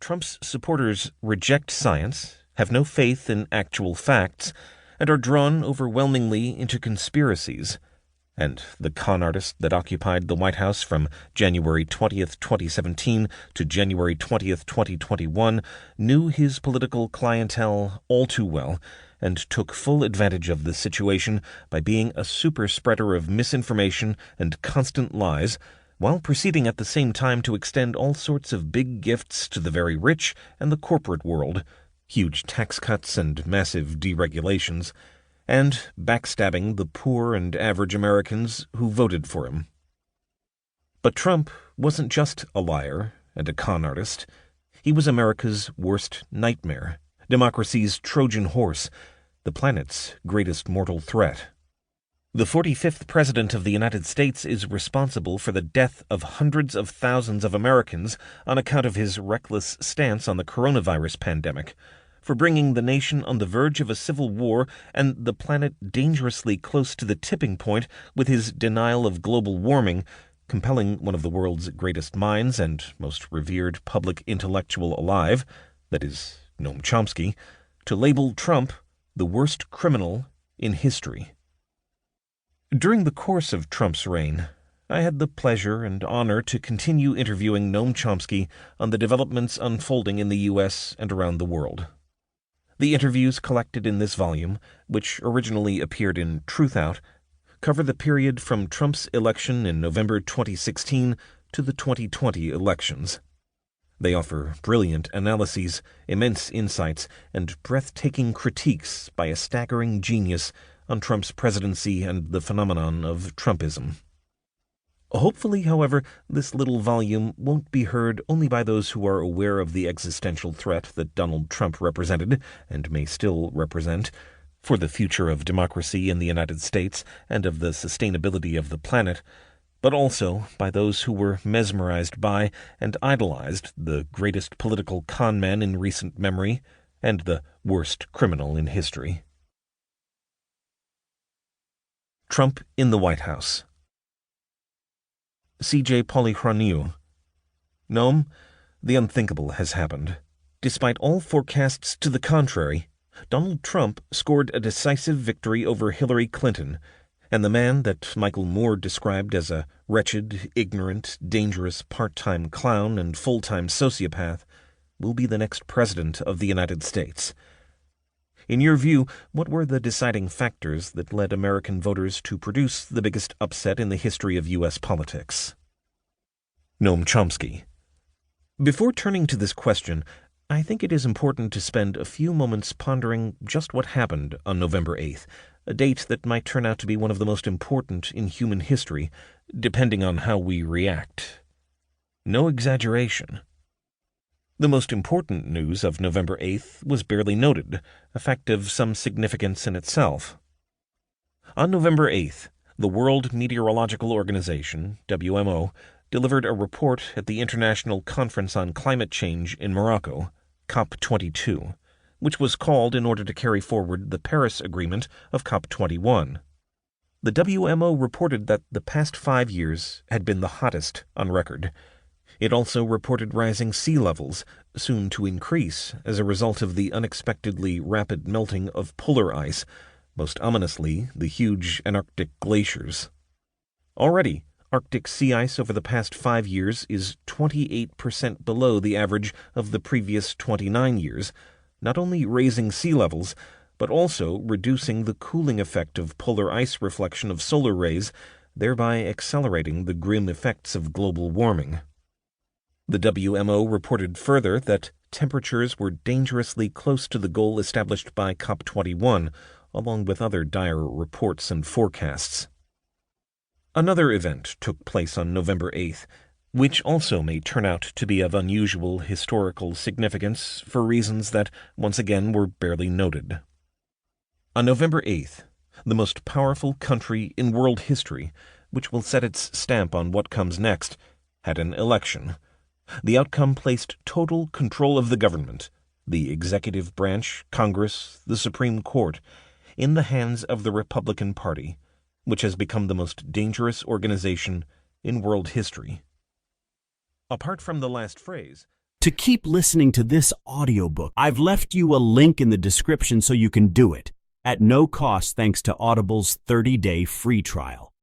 Trump's supporters reject science, have no faith in actual facts, and are drawn overwhelmingly into conspiracies. And the con artist that occupied the White House from January 20th, 2017 to January 20th, 2021 knew his political clientele all too well and took full advantage of the situation by being a super spreader of misinformation and constant lies, while proceeding at the same time to extend all sorts of big gifts to the very rich and the corporate world, huge tax cuts and massive deregulations, and backstabbing the poor and average Americans who voted for him. But Trump wasn't just a liar and a con artist. He was America's worst nightmare, democracy's Trojan horse, the planet's greatest mortal threat. The 45th President of the United States is responsible for the death of hundreds of thousands of Americans on account of his reckless stance on the coronavirus pandemic, for bringing the nation on the verge of a civil war and the planet dangerously close to the tipping point with his denial of global warming, compelling one of the world's greatest minds and most revered public intellectual alive, that is, Noam Chomsky, to label Trump the worst criminal in history. During the course of Trump's reign, I had the pleasure and honor to continue interviewing Noam Chomsky on the developments unfolding in the U.S. and around the world. The interviews collected in this volume, which originally appeared in Truth Out, cover the period from Trump's election in November 2016 to the 2020 elections. They offer brilliant analyses, immense insights, and breathtaking critiques by a staggering genius on Trump's presidency and the phenomenon of Trumpism. Hopefully, however, this little volume won't be heard only by those who are aware of the existential threat that Donald Trump represented, and may still represent, for the future of democracy in the United States and of the sustainability of the planet, but also by those who were mesmerized by and idolized the greatest political con man in recent memory and the worst criminal in history. Trump in the White House. C.J. Polychroniou. Noam, the unthinkable has happened. Despite all forecasts to the contrary, Donald Trump scored a decisive victory over Hillary Clinton, and the man that Michael Moore described as a wretched, ignorant, dangerous part-time clown and full-time sociopath will be the next president of the United States. In your view, what were the deciding factors that led American voters to produce the biggest upset in the history of U.S. politics? Noam Chomsky. Before turning to this question, I think it is important to spend a few moments pondering just what happened on November 8th, a date that might turn out to be one of the most important in human history, depending on how we react. No exaggeration. The most important news of November 8th was barely noted, a fact of some significance in itself. On November 8th, the World Meteorological Organization, WMO, delivered a report at the International Conference on Climate Change in Morocco, COP22, which was called in order to carry forward the Paris Agreement of COP21. The WMO reported that the past 5 years had been the hottest on record. It also reported rising sea levels, soon to increase as a result of the unexpectedly rapid melting of polar ice, most ominously the huge Antarctic glaciers. Already, Arctic sea ice over the past 5 years is 28% below the average of the previous 29 years, not only raising sea levels, but also reducing the cooling effect of polar ice reflection of solar rays, thereby accelerating the grim effects of global warming. The WMO reported further that temperatures were dangerously close to the goal established by COP21, along with other dire reports and forecasts. Another event took place on November 8th, which also may turn out to be of unusual historical significance for reasons that, once again, were barely noted. On November 8th, the most powerful country in world history, which will set its stamp on what comes next, had an election. The outcome placed total control of the government, the executive branch, Congress, the Supreme Court, in the hands of the Republican Party, which has become the most dangerous organization in world history. Apart from the last phrase, To keep listening to this audiobook, I've left you a link in the description so you can do it, at no cost thanks to Audible's 30-day free trial.